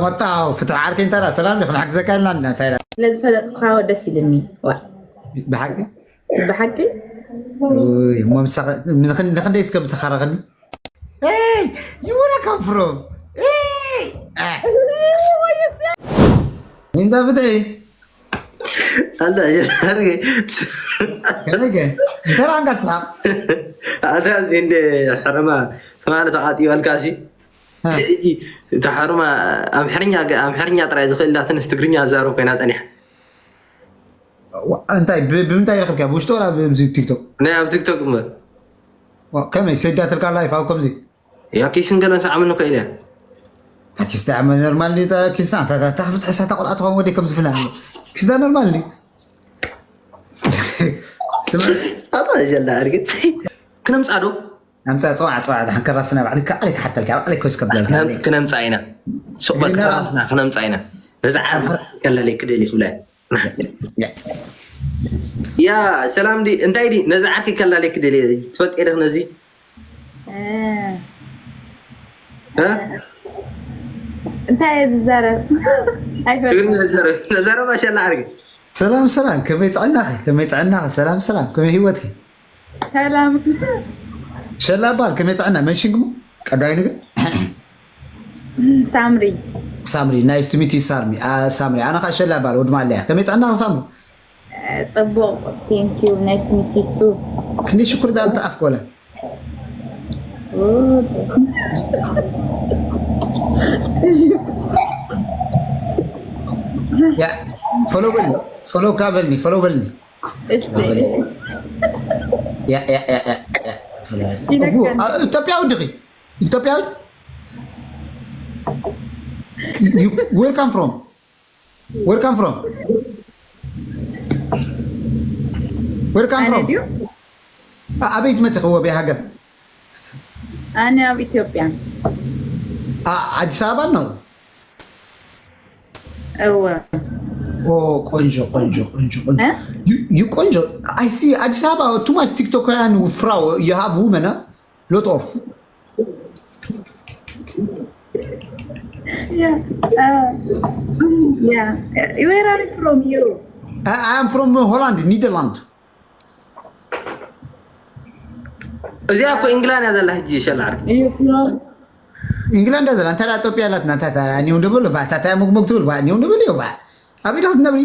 መጣው ፍትሕ ዓርኪ እንተራ ሰላም ለኹን ሓግዘካ ኢልና እንታይ ለዝፈለጥካ ደስ ይልኒ ብሓቂ ንኽንደይ እስከ ብትኸረኽኒ you wanna come from انت بدي هلا يا رجل ترى عندك صعب هذا عند حرمه ثمانية تعاطي والكاسي يجي تحرمه أمحرنيا ترى إذا خلنا تنستقرنيا زارو كينات أنيح أنت بمتى يركب كابوشت ولا بمزي تيك توك؟ نعم تيك توك ما كم يسجل تلقى لايف أو كم زي؟ يا كيس نقول أنا عملنا كيله كيس تعمل نورمال لي كيس تعرف تحس تقول أطول ودي كم زفلان كيس ده نورمال لي أبا جل أرجع كنا مساعدو نمساعد صواعد حنكر راسنا عليك حتى الكعب عليك كويس قبل كنا مساعينا سوبر راسنا كنا مساعينا نزعل كلا لي كده لي فلان يا سلام دي انت دي نزعك كلا لي كده لي تفك ايه نزي ها انت زرب زرب ما شاء الله عليك سلام كميت عنها سلام كم هيوتك سلام شلا بال كميت عنها من شنقمو قداي نغ سامري نايس تو ميت يو سامري انا شلا بال ود ماليا كميت عنها سامري صبو ثانك يو نايس تو ميت يو تو كني شكر ده انت افكولا يا فولو كابلني يا ابو تبيعو دغي تبيعو where come from أبيت متى هو بهاجر أنا بإثيوبيا አዲስ አበባ ነው ቆንጆ አይ ሲ አዲስ አበባ ቱ ማች ቲክቶከርያን ፍራው you have women lot of where are you from you I am from Holland Netherlands እዚያ እኮ እንግላንድ ያዘላ ሂጂ ይሻላል እንግላንድ ያዘላ አንተ ኢትዮጵያ ያላት ናታ ታኒ ወንደበለ ባታታ ሙግሙግቱል ባኒ ወንደበለ ይባ አቤት ነብሪ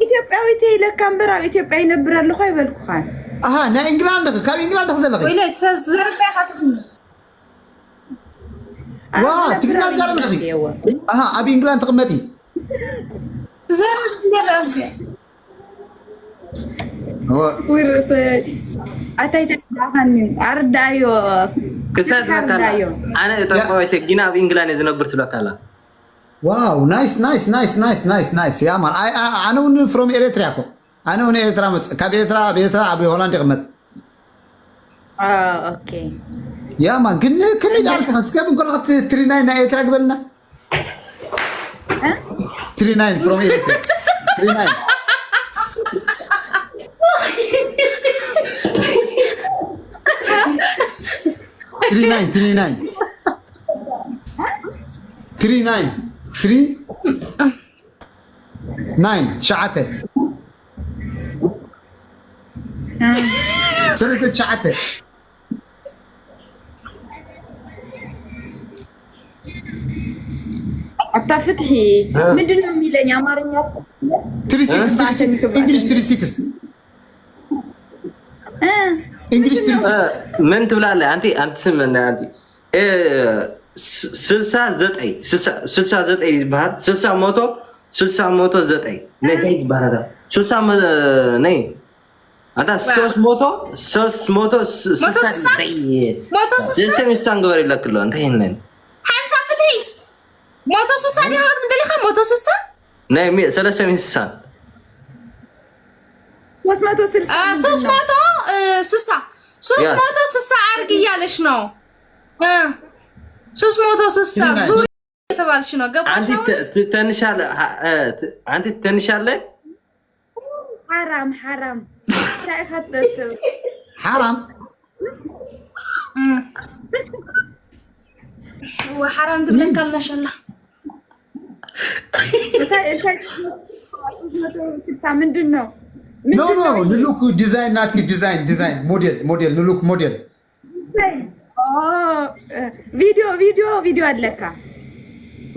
ኢትዮጵያዊት ለካምበራ ኢትዮጵያ ይነብራል እኮ አይበልኩካን ና እንግላንድ ካብ እንግላንድ ተዘለኸ ወይ ላይ ተዘርበ ያካትኩ ትግና ዘርበ ለኸ አቢ እንግላንድ ተቀመጢ ዘርበ እንደራሴ ورسي أتيت دهاني أردايو كساد مكالا أنا إتوقعت جينا بإنجلاني إذا نبرت لك على واو نايس يا مان أنا ون فروم إريتريا كو أنا ون إريتريا مس كابيترا أبي هولندا قمت أوكي يا مان كنا دارك خس كم نقول لك 39 إريتريا قبلنا 39 فروم إريتريا 39 39 شعته ثلاثة شعته أتفتحي مدنا ميلاني أمارنيا 36 إنجليش 36 إنجليش 36 من تبلا لا أنت سمعنا أنت 69 بعد 60 موتو 9 نتيجة باردا 60 ناي أنت 3 موتو 60 جنسي مستانغوري لك لون أنت هنن حنسا فتحي موتو 60 دي هات من دليخا موتو 60 ناي 360 360 አርግ እያለሽ ነው 360 ዙር የተባልሽ ነው ገባሽ አንተ ትንሻለ حرام حرام حرام تبلك الله شاء ምንድን ነው? ኖ ንሉክ ዲዛይን ናትኪ ዲዛይን ሞዴል ንሉክ ሞዴል ቪዲዮ አለካ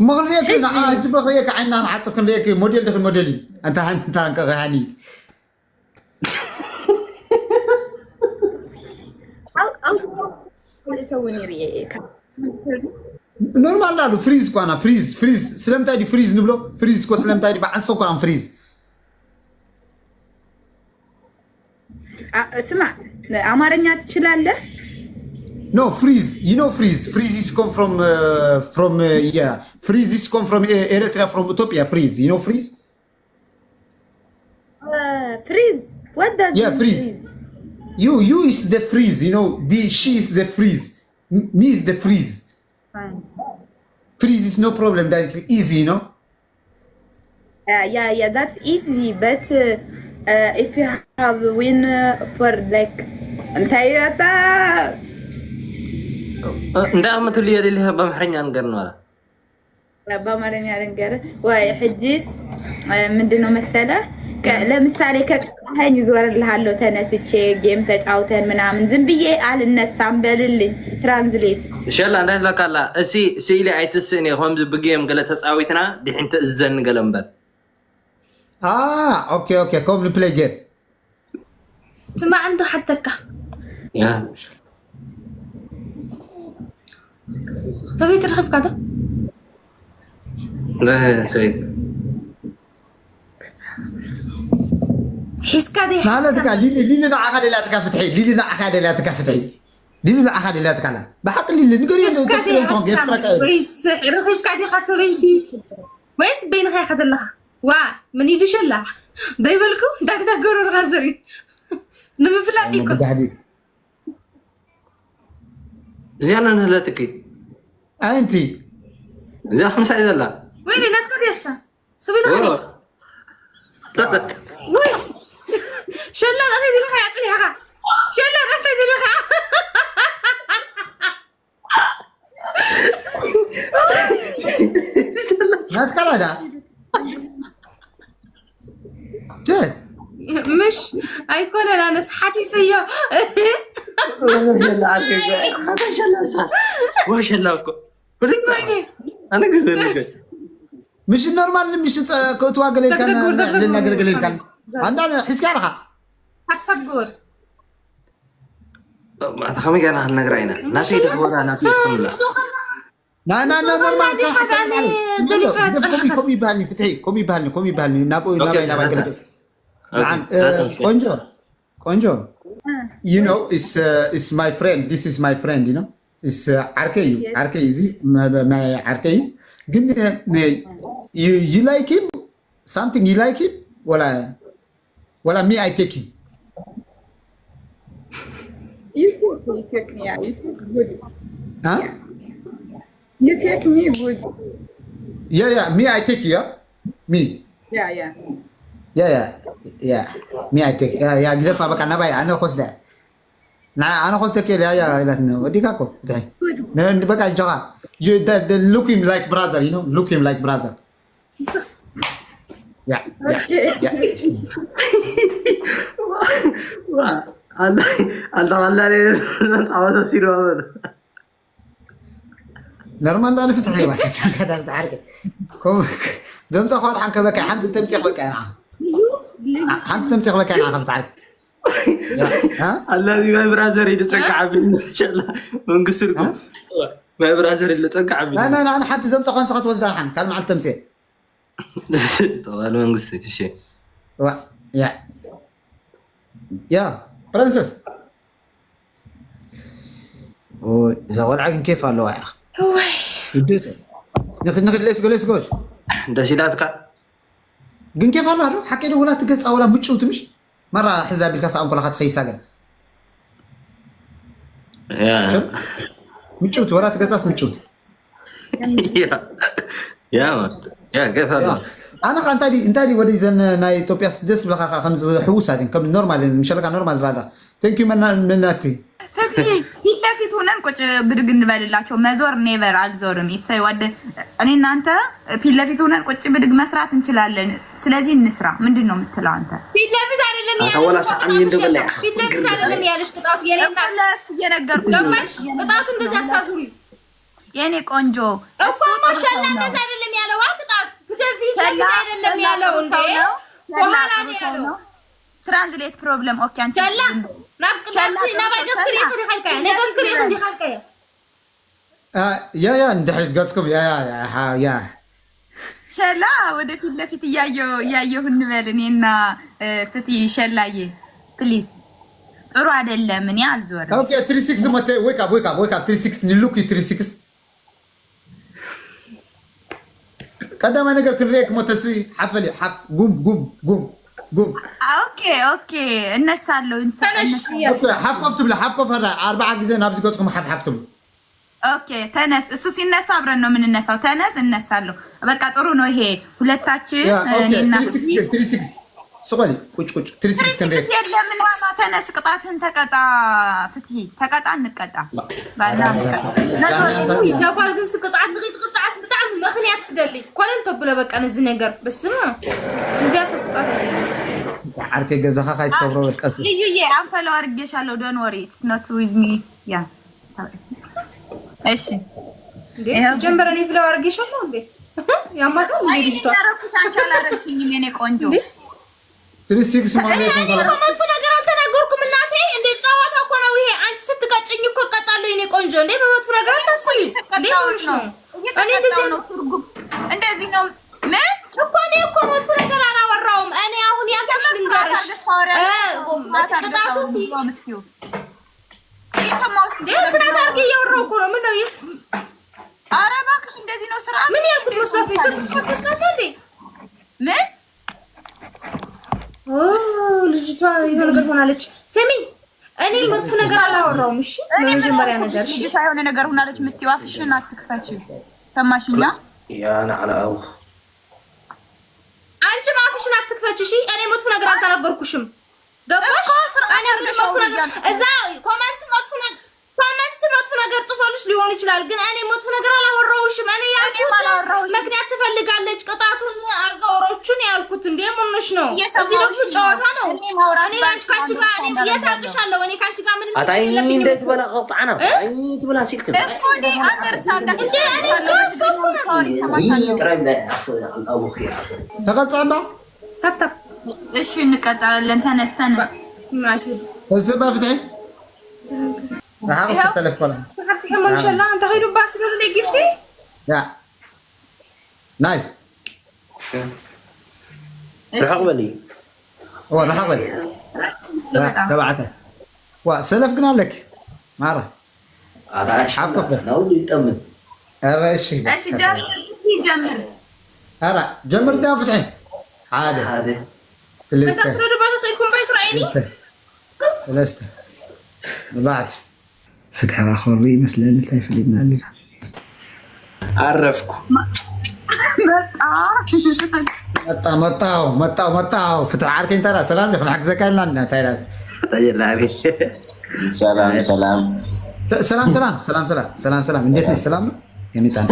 مغريك أنا أجيب غريك عنا نعصب كنريك موديل دخل موديلي أنت غهاني أو يسووني ريك نورمال لا فريز كوانا فريز سلام تايدي فريز نبلو فريز كو سلام تايدي بعد سوق عن فريز اسمع أمارني تشلالة No, freeze. You know freeze. Freeze is come from yeah. Freeze is come from Eritrea, from Ethiopia. Freeze. You know freeze? Freeze. What does freeze? You is the freeze. You know, she is the freeze. Me is the freeze. Freeze is no problem. That's easy, you know. Yeah. That's easy. But if you have win for like, እንደ አመቱ ሊያደልህ በአማርኛ ነገር ነው አላ በአማርኛ ነገር ወይ ሕጂስ ምንድነው መሰለ ለምሳሌ ከቀሃኝ ይዞርልሃለሁ ተነስቼ ጌም ተጫውተን ምናምን ዝም ብዬ አልነሳም በልልኝ ትራንስሌት ኢንሻአላ እንዳት ለካላ እሲ ሲሊ አይትስኒ ሆም ዝብጌም ገለ ተጻዊትና ዲሕንተ እዘን ገለምበር اوكي كوم نبلاي جيم سمع عنده حتى يا طبيعي ترخب كذا لا سيد حس كذا لا تكا ليلي لا احد لا تكفتحي ليلي لا احد لا تكفتحي ليلي لا احد لا تكلم بحق ليلي نقول انه كذا ويس رخب كذا خسرتي ويس بين خي خد لها وا من يدش الله دايبلكو داك قرر غزري نمفلاقيكم زين انا لا تكي انت لا خمسة اذا لا ويلي لا تقول يسا سوي دخلي وي شلا لا تدي لك يا صليحه شلا لا تدي لك لا تكلم جد مش ايكون انا نسحتي فيا واش لاكو انا قلت لك مش النورمال مش تواقل كان نقلقل كان انا حس كارها تكبر ما تخمي كان نقراينا ناسي دخورا ناسي خملا لا نورمال كومي بالني فتحي كومي بالني نابو نقلقل نعم كونجو you know it's my friend this is my friend you know it's Arkey is my Arkey you like him something you like him ولا me I take him you take me yeah you take good huh you take me good yeah me I take you me yeah me I take يا جلفا بقى انا باي انا خص ده انا خص تك يا لاتنا وديك اكو تاي بقى جوا you that look him like brother you know look him like brother yeah الله تعالى سيرو نورمال انا فتحي واحد كذا تعرف كم زمزه خال حنك بقى حد تمسح بقى حد تمسح بقى انا تعرف ها الذي ما برازر يتقع ان شاء الله من قصركم ما برازر اللي تقع لا انا حتى زمزه خان سقط وزدها حن كان مع التمسيح طوال من قصك الشيء يا برنسس اذا والعقل كيف قال له يا اخي بديته ناخذ ليتس جو داشيلاتك ግን كيف الله له حكي له ولا تقص ولا مچوت مش مره حزاب الكاس ام كلها تخيسا قال يا مچوت ولا تقصاس مچوت يا كيف الله انا انت دي ودي زن ناي توبيا دس بلا خمس حوس هذين كم نورمال مش لك نورمال رادا ثانك يو مناتي فتحي ለፊት ሆነን ቁጭ ብድግ እንበልላቸው። መዞር ኔቨር አልዞርም። ይሰይ ወደ እኔ እናንተ ፊት ለፊት ሆነን ቁጭ ብድግ መስራት እንችላለን። ስለዚህ እንስራ። ምንድነው የምትለው አንተ? ፊት ለፊት አይደለም ያለሽ ቅጣቱ የኔና ለስ እየነገርኩኝ ቅጣቱ እንደዛ አታዙሪ የኔ ቆንጆ። እሱ ማሻአላ እንደዛ አይደለም ያለው ቅጣቱ ፊት ለፊት አይደለም ያለው እንዴ በኋላ ነው ያለው። ትራንስሌት ፕሮብለም ኦኬ አንቺ ያ እንደሕልት ገጽኩም ያ ሸላ ወደ ፊት ለፊት እያየሁ እንበል። እኔና ፍቲ ሸላዬ ፕሊዝ ጥሩ አይደለም። እኔ አልዞርም። ኦኬ 36 መተ ዌክ አፕ 36 ንሉክ 36 ቀዳማ ነገር ክንሪክ ሞተሲ ሐፈሊ ሐፍ ጉም ኦኬ እነሳለሁ። ኦኬ ሐፍ ቀፍቱ ብላ ሐፍ ቀፈራ 4 ጊዜ ናብዚ ገጽኩም ሐፍ ትብሉ። ኦኬ ተነስ። እሱ ሲነሳ አብረን ነው የምንነሳው። ተነስ እነሳለሁ። በቃ ጥሩ ነው ይሄ ሁለታችን እኔና 36 ሶቆሊ ቁጭ 36 ክንሪክ የለም ማማ ተነስ። ቅጣትን ተቀጣ ፍትሂ ተቀጣ እንቀጣ ባና እንቀጣ ነው ይሳባል። ግን ቅጣት ንቅጣስ በጣም ምክንያት ትደልይ ኮለን ተብለ በቃ ነዚህ ነገር በስማ እዚያ ሰጥጣት አርኬ ገዛኻ ካይሰብሮ ወልቀስ ልዩዬ አንፈለው አርጌሻለሁ። ዶን ወሪ ኢትስ ኖት ዊዝ ሚ ያ እሺ እንዴ ጀምበረኔ ፍለው አርጌሻለሁ እንዴ ያማታ እንዴ ልጅቷ ያረኩሽ አንቺ አላረግሽኝም የኔ ቆንጆ። 36 ማለት ነው። መጥፎ ነገር አልተናገርኩም እናቴ። እንዴ ጨዋታ እኮ ነው ይሄ። አንቺ ስትቀጭኝ እኮ እቀጣለሁ የኔ ቆንጆ። እንዴ በመጥፎ ነገር አታስቢ እንዴ ሆነሽ ነው። እኔ እንደዚህ ነው ምን እኮ እኔ እኮ መጥፎ ነገር አላወራውም። እኔ አሁን ያልኩሽ ልንገርሽ ቅጣቱ ስርዓት አድርጌ እያወራሁ እኮ ነው። ምን ነው ኧረ እባክሽ እንደዚህ ነው ስርዓት። ምን ያልኩት መስሏት ነው ስርዓት እንዴ ምን ልጅቷ የሆነ ነገር ሆናለች። ስሚ እኔ መጥፎ ነገር አላወራውም። እሺ በመጀመሪያ ነገር እሺ ልጅቷ የሆነ ነገር ሆናለች የምትይው አፍሽን አትክፈቺ። ሰማሽኛ? ያና አላው አንቺ አፍሽን አትክፈቺ። እሺ እኔ መጥፎ ነገር አልተናገርኩሽም። ገባሽ? እኔ መጥፎ ነገር እዛ ኮሜንት መጥፎ ነገር ጽፎልሽ ሊሆን ይችላል። ግን እኔ መጥፎ ነገር አላወራሁሽም። እኔ ያልኩት ምክንያት ትፈልጋለች ቅጣቱን አዛወሮቹን ያልኩት እንዴ ምንሽ ነው? እዚህ ደግሞ ጨዋታ ነው። እኔ አንቺ ካንቺ ጋር እኔ የታቅሻለሁ። እኔ ካንቺ ጋር ምንም አታይ እንዴት በላ ቀጣና አይ ትብላ ሲልክ እኮ እኔ አንደርስታንድ እንዴ እኔ ቀረብ ላይ አቡ ኺያ ተቀጣባ ታፕ እሺ እንቀጣለን። ተነስ ማኪ እዚህ በፍትህ راح تسلف كلام حتى كمان ان شاء الله انت خيروا باس اللي جبتي يا نايس راح اقبلي راح اقبلي تبعته وسلف قلنا لك مره هذا حاف كفه لو يطمن ايش جمر دا فتحي هذا اللي انت تصيروا باس يكون بيت رايني لست بعد فتحة خوري مثل اللي تلاقي في اليدنا اللي عرفكم مطاو فتح عارك انت ترى سلام لك حق زكاة لنا ترى سلام انديتني سلام يميتان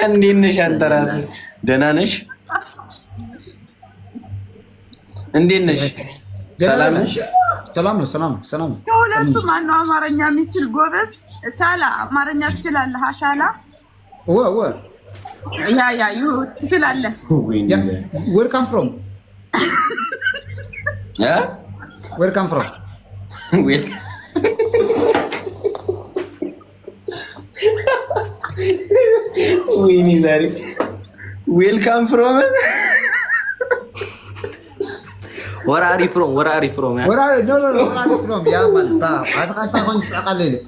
اندينش انت راسك دنانش اندينش ሰላም ሁለቱም ማነው አማርኛ የሚችል ጎበዝ? ሳላ አማርኛ ትችላለህ? አሻላ ያ ትችላለህ? where come from ወይኔ ዛሬ ዌልካም ፍሮም Where are you from? No. Where are you from? Yeah, man. هذا قاعد تاخذ ساعة قليلة.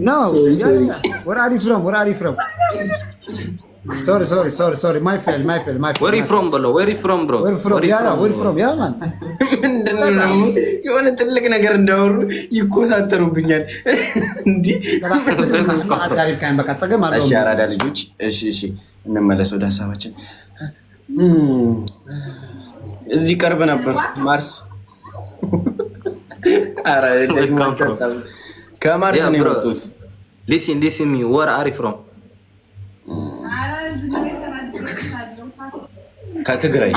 No. Where are you from? Sorry. My fail. Where are you from, bro? Where are you from, bro? Where from? Yeah, man. ምንድነው የሆነ ትልቅ ነገር እንዳወሩ ይኮሳተሩብኛል እንዴ? እሺ አራዳ ልጆች፣ እሺ እንመለስ ወደ ሀሳባችን። እዚህ ቀርብ ነበር ማርስ ከማርስ ነው የመጡት። ሊስን ሚ ወር አሪ ፍሮም ከትግራይ።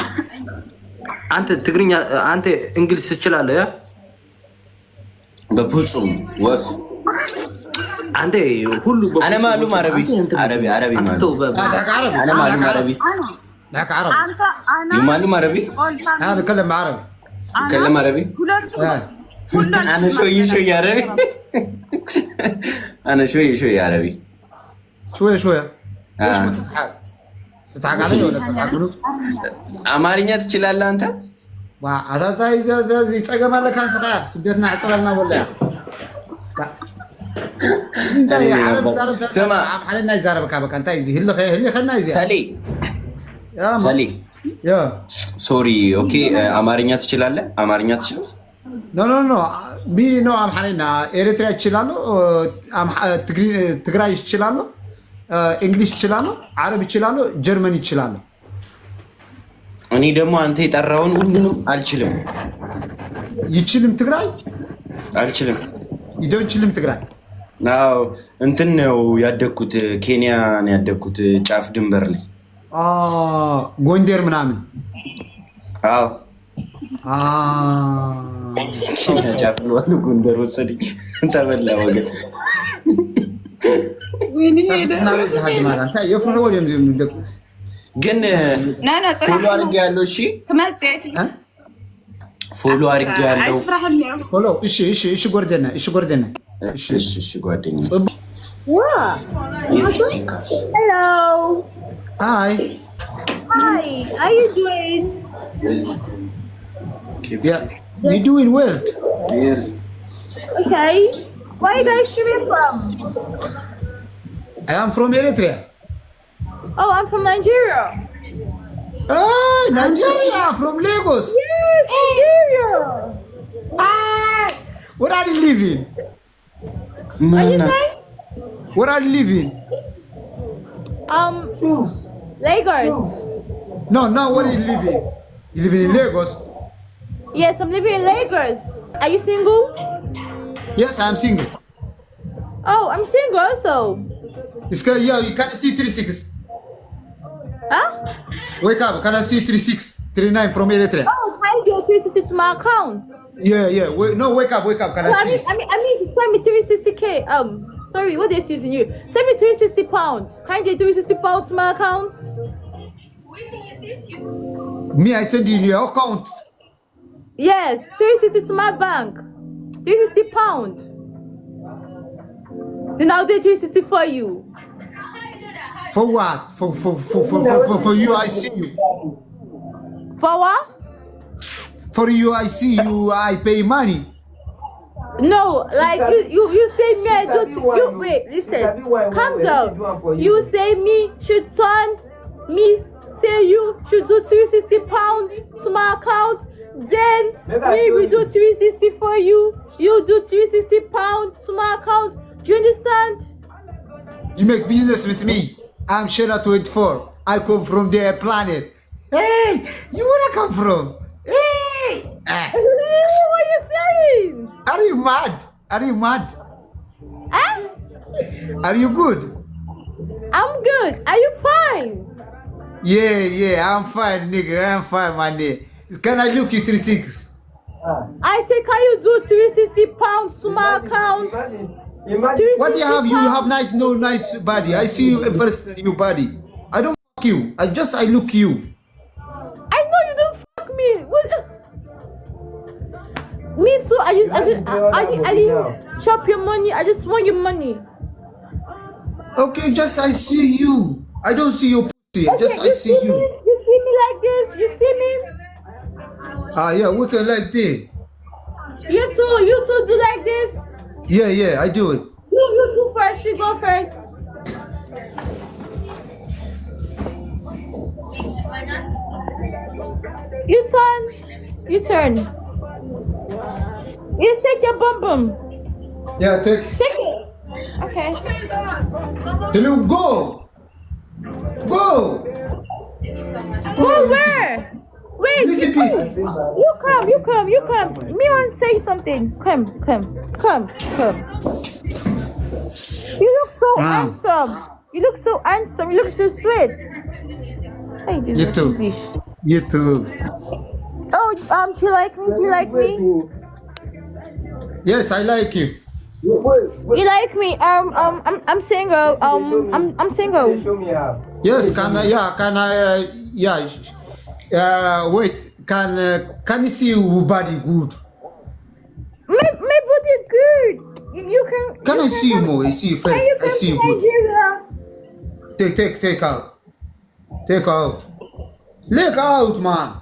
አንተ ትግርኛ አንተ እንግሊዝ ትችላለህ? ያ በፍጹም ወፍ አንተ ሁሉ انا معلوم عربي معلوم انا معلوم عربي معك عربي አንተ አና معلوم عربي انا بتكلم عربي اتكلم عربي انا شوي عربي انا شوي عربي شويه ليش ما تضحك علي ولا تضحك له አማርኛ ትችላለህ አንተ? አታታ ይዘ ይጸገማለህ ካንስካ ስደትና ዕፅረና ወላ ስማ علينا يزاربك بك انت يزي اللي خلنا يزي ሰሊ ያ ሶሪ ኦኬ አማርኛ ትችላለህ? አማርኛ ትችላለህ? ኖ ቢ ኖ አምሐሪና ኤሪትሪያ ይችላል ትግራይ ይችላል እንግሊዝ ይችላል አረብ ይችላል ጀርመን ይችላል። እኔ ደግሞ አንተ የጠራውን ሁሉንም አልችልም። ይችልም ትግራይ አልችልም። ይችልም ትግራይ ናው እንትን ነው ያደግኩት ኬንያ ነው ያደግኩት ጫፍ ድንበር ላይ ጎንደር ምናምን አዎ ኬንያ ጫፍ ነው ጎንደር ወሰደኝ ተበላ ወገን ግን ፎሎ አድርጌያለሁ። እሺ ፎሎ አድርጌያለሁ። ፎሎ እሺ ጎርደና እሺ ጓደኛዬ Hello. Hi. How you doing? Yeah, you're doing well. Okay. Where are you guys coming from? I am from Eritrea. Oh, I'm from Nigeria. Oh, Nigeria, from Lagos. Yes, Nigeria. Where are you living? What you say? Where are you living? Lagos. No, where are you living? You living in Lagos? Yes, I'm living in Lagos. Are you single? Yes, I'm single. Oh, I'm single also. This guy, yeah, you can see 36. Huh? Wake up, can I see 36, 39 from Eritrea? Oh, can you get 360 to my account? Yeah. Wake up, can I see? I mean, send me 360k. Sorry, what they using you? Send me 360 pounds. Can you get 360 pounds to my account? Me, I send you in your account. Yes, 360 to my bank. 360 pounds. Then I'll do 360 for you. For what? For you, I see you. For what? For you, I see you. I pay money. No, like you say me I do you wait, listen. Calm down. You say me should turn me say you should do 360 pounds to my account. Then we will do 360 for you. You do 360 pounds to my account. Do you understand? You make business with me. I'm Shena 24. I come from their planet. Hey, you wanna come from? Hey! What are you saying? Are you mad? Huh? Are you good? I'm good. Are you fine? Yeah, I'm fine, nigga. I'm fine, my nigga. Can I look you 36? I say, can you do 360 pounds to my account? What you have? You have nice body. I see you first your body. I don't fuck you. I look you. I know you don't fuck me. What? Me too. I didn't chop your money. I just want your money. Okay, just I see you. I don't see your pussy. Okay, just I see you. You see me like this? You see me? Yeah, we can like this. You too do like this? Yeah, I do it. You do first. You go first. You turn. You shake your bum. Yeah, take. Shake it. Okay. Tell you go. Go where? Where wait. You come. Me want to say something. Come. You look so handsome. You look so sweet. Hey, You too. English. You too. Oh, do you like me? Yes, I like you. You like me? I'm single. I'm single. Yes, wait, can you see your body good? My body is good. You can. Can I see you more? I see you first. I see you good. Take out. Take out. Look out, man.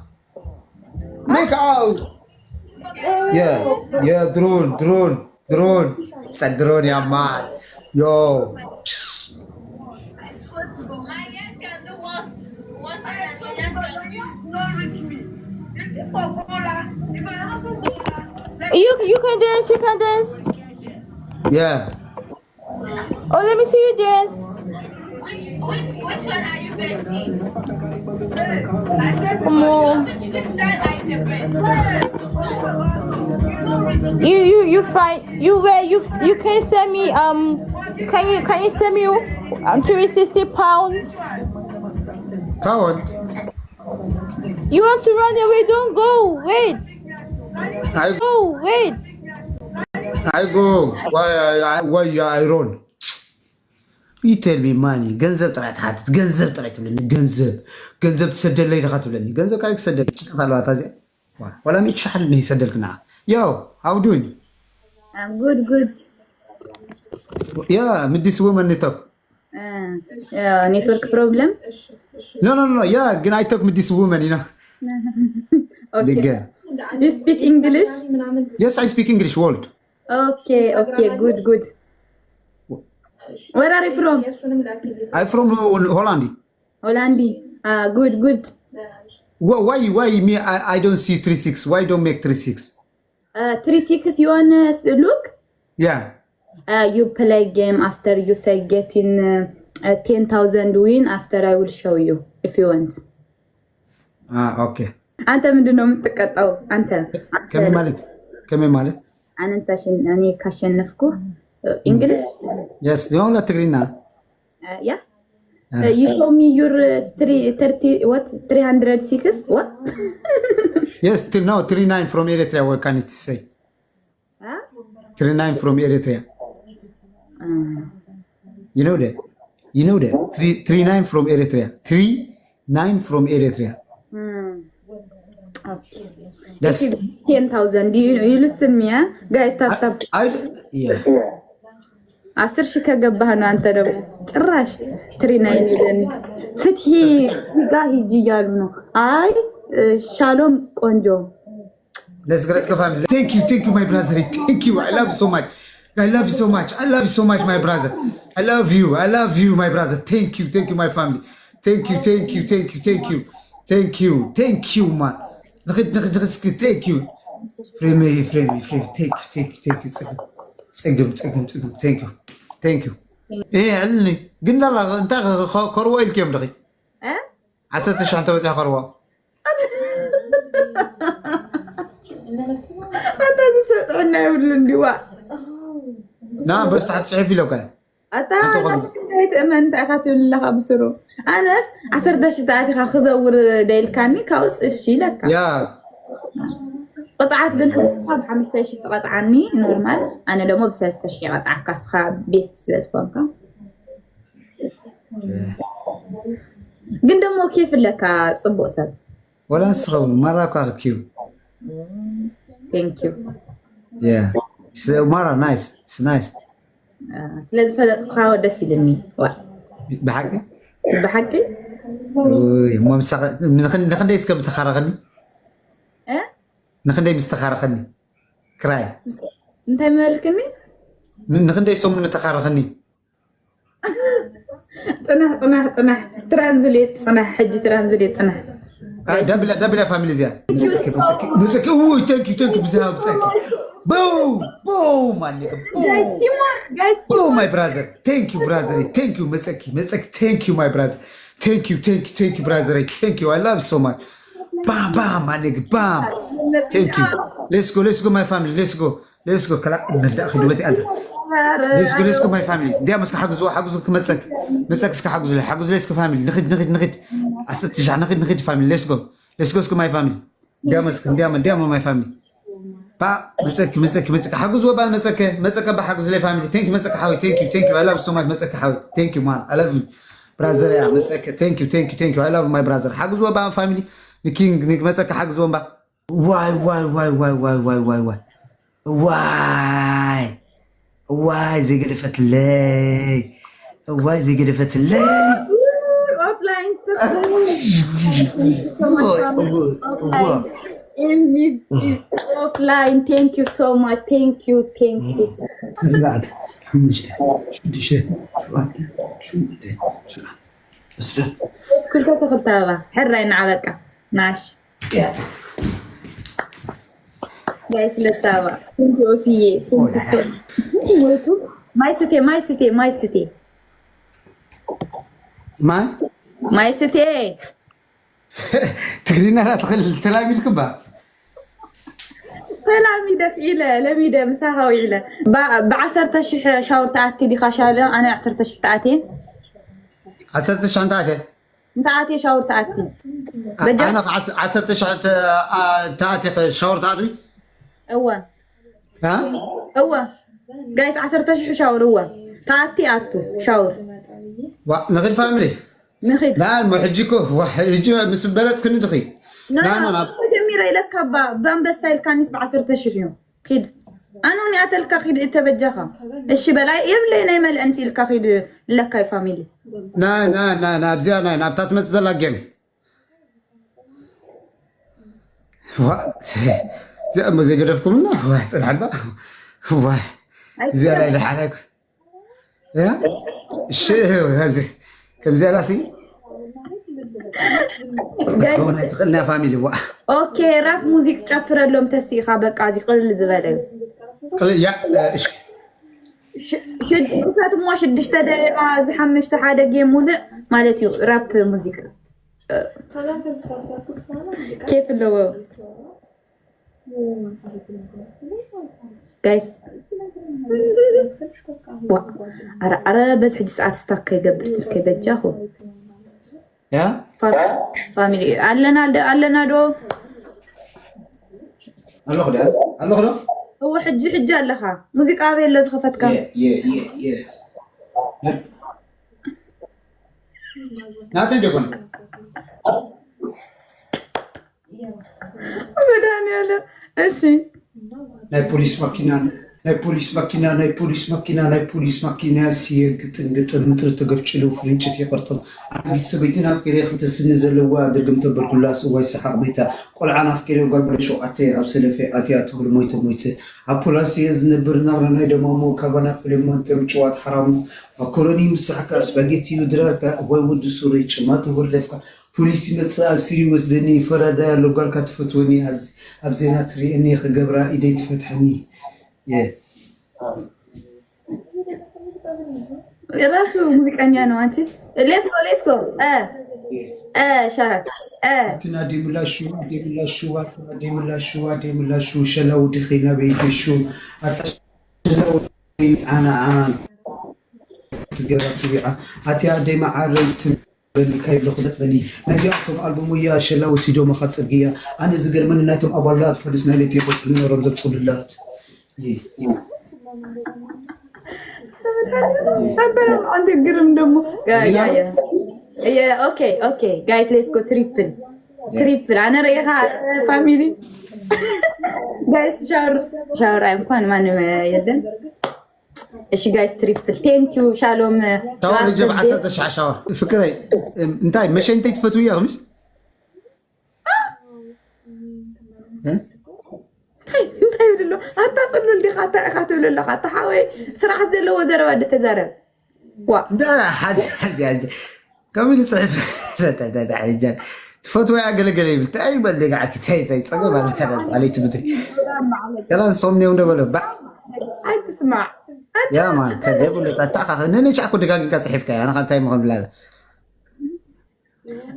Make out. Yeah, drone. That drone, yeah, man. Yo. You can dance. Yeah. Oh, let me see you dance. Which one are you bending? Come on. Which style are you bending? You fine. You can send me can you send me 360 pounds? Count. You want to run away? Don't go. Wait. I go. Why you run? You tell me money. ገንዘብ ጥራት ሀት ገንዘብ ጥራት ብለኒ ገንዘብ ትሰደል ላይ ደኻት ብለኒ ገንዘብ ካይክ ሰደል ካልዋታ ዚ ወላ ሚት ሻህል ነው ይሰደልክና ያው how doing? I'm good. Yeah, with this woman you talk. Network problem? No. Yeah, can I talk with this woman, you know? Okay. The girl. You speak English? Yes, I speak English world. Okay, good. Where are you from? I'm from Holland. Holland. Good. Why me I don't see 3-6? Why don't make 3-6? 3-6 you wanna look? Yeah. You play game after you say getting 10,000 win after I will show you if you want. Okay. አንተ ምንድነው የምትቀጣው? አንተ ከምን ማለት እኔ ካሸነፍኩ English? Yes, you only Tigrina. Yeah. You show me your 306 what? Yes, till now 39 from Eritrea. What can it say? 39 from Eritrea. You know that? 39 from Eritrea. 39 from Eritrea. Okay. Yes. 10,000. You listen me, huh? Guys, tap. Yeah. 10,000 ከገባህ ነው አንተ ደግሞ ጭራሽ 39 ይለን ፍትሂ ጋር ሂጂ እያሉ ነው። አይ ሻሎም ቆንጆ Let's go family. Thank you my brother. Thank you. I love you so much. I love you so much my brother. I love you my brother. Thank you my family. Thank you man. Thank you. Frame. Thank you. ايه علني قلنا له انت خروه الكم دغي عساتش انت بتاع خروه انت تسطعنا يقولوا اندوا لا بس تحتصحفي لو كان انت انت اخاتل لك بسرو انس 10 تاعتي خزور دايلكاني كاوس اشي لك يا قطعات بنت صاب 15 تقطعني نورمال انا دمو ب 3 قطعه كاسخا بيست سلسفونكا ግን ደሞ كيف لك صبو سب ولا نسخو مراكو كيو ثانك يو يا مره نايس ስለዚህ ፈለጥኩ ደስ ይለኒ بحقي ممسخ نخندي اسكم تخرغني نخندي مستخرغني كراي انت مالكني نخندي سوم متخرغني صنح ترانزليت صنح حج ترانزليت صنح دبل فاميلي زياد مسكي وي ثانك يو بزاف مسكي بو مانيك بو ماي براذر ثانك يو براذر ثانك يو مسكي ثانك يو ماي براذر ثانك يو براذر ثانك يو I love you so much Bam, bam, my nigga, bam. Thank you. Let's go, my family. Let's go. كلا خدمتي أنت. Let's go, my family. دي أمسك حجزوا كمسك. مسك حجز let's go family. نخد. أصل تجع نخد family. Let's go my family. دي أمسك my family. با مسك حجزوا بقى مسك بحجز لي family. Thank you مسك حاوي. Thank you. I love you so much مسك حاوي. Thank you man. I love you. Brother يا مسك. Thank you. I love my brother. حجزوا بقى family. نكينج مسك حجزوا بقى. واي زي قرفت لي offline offline thank you so much thank you بعد شو بس كل كاسة خطابة حرين عليك ناش جايز للتابع thank you فيه my city my city تقرينا لا تخل تلاميذ كبا تلاميذ فيلا لميدة مساحة وعيلة بعصرت شاور تاعتي دي خاشالة أنا عصرت شتاعتي عن تاعتي شاور تاعتي أنا عصرت تاعتي شاور تاعتي أوه ها جايز عصرت شاور هو تاعتي أتو شاور نغير فاميلي لا المحجيكو يجي مس بلد كن دخي لا تميري لك بام بس كان يسبع 10 يوم كده انا اتلك خيد تبجخه ايش بلاي يبلي نيمه الانسي لك خيد لك يا فاميلي نا بزيانا بتات متزلا جيم زي ما زي قرفكم لنا واحد الحلبة زيانا اللي حالك يا الشيء هذا كم زي راسي هنا دخلنا فاميلي اوكي راب موزيك تشفر لهم تسيخه بقى زي قلل زباله قلل يا ايش شد فاتم واش دشت دقيقه زي حمشت حدا جيم ولا مالتي راب موزيك كيف اللو جايز أرى بس حد ساعات استاك يقبل سلكي بجاهو يا فاميلي علنا دو الله خدا هو حجة لها موسيقى أبي اللي زخفت كم ناتن جبنا بداني على إيشي ناي بوليس ماكينة سير قتن متر تقفشلو فرنشة يقرطن عبي سبيتنا فكري خلت السن زلوا درقم تبر كلها سواي سحق ميتا قول عنا فكري وقلب شو أتي أبسلفي أتي أتقول مويت أبولاس يزنبرنا رنا دمامو كابنا فيلم أنت مشوات حرام وكورني مسحك أسباجيتي ودرارك هو ود سوري شمات هو لفك بوليس نتسأل سيري وزدني فردا لوجار كتفتوني أبزينات ري إني خجبرا إيدي تفتحني راسو موسيقى نيانو أنت let's go شارك تنادي ملا شو شلو دخينا بيت شو أتشلو أنا تجرب طبيعة أتي أدي معرض اللي كيف لخدت بلي نجاحكم ألبوم يا شلو سيدو مخاط سرقية أنا زقر من ناتم أبلات فلسنا اللي تيقص لنا رمز بصلولات عندك قرم دمو يا اوكي جايز ليتس جو تريبل انا رايحه فاميلي جايز شاور انكون ما يدن ايش جايز تريبل ثانك يو شالوم تاور جاب 10 شاور فكري انتي مش انت تفتوا يا مش انتي له حتى صلوا لي خاطر له حتى حاوي صراحه زي لو زروا تزرب ده حاجه كمل صحيح ده رجال تفوتوا يا قلقلي بتاعي بل قاعد تاي تصقب على كذا علي تبدري يلا نصومني وندبل بقى عايز تسمع يا مان كذب ولا تاخذ انني شاكو دقائق صحيفك انا خلتي مهم لا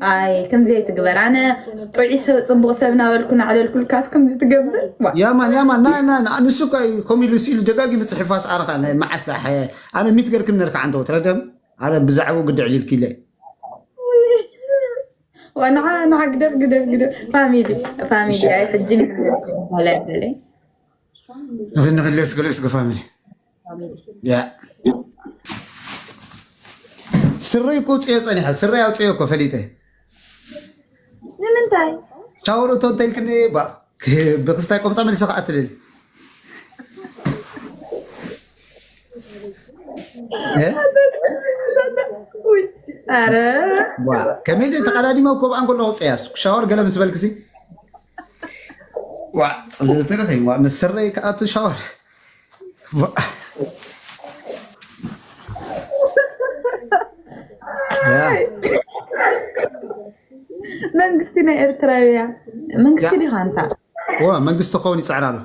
اي كم زي تقبر انا طوعي صبغ سبنا بالكون على الكل كاس كم زي تقبر يا مان انا نسوك كومي لوسيل دقاقي مصحفاس عرق انا مع اسلح حياه انا 100 غير كنا نركع عنده تردم انا بزعبو قد علي الكيله وانا قدر فاميلي اي حجني ولا بلي نغني ليش فاميلي يا سريكو تصيصني سري او تصيكو فليته منتاي شاورو تونتين كني با بخستاي قمطه من سقعت لي وا كميد تقلادي ما كوب انقول له صياس شاور قلم سبلكسي وا صليت لك وا من سري كاتو شاور መንግስትና ኤርትራውያ መንግስቲ ዲኻ እንታ ዋ መንግስቲ ኾውን ይፅዕራሉ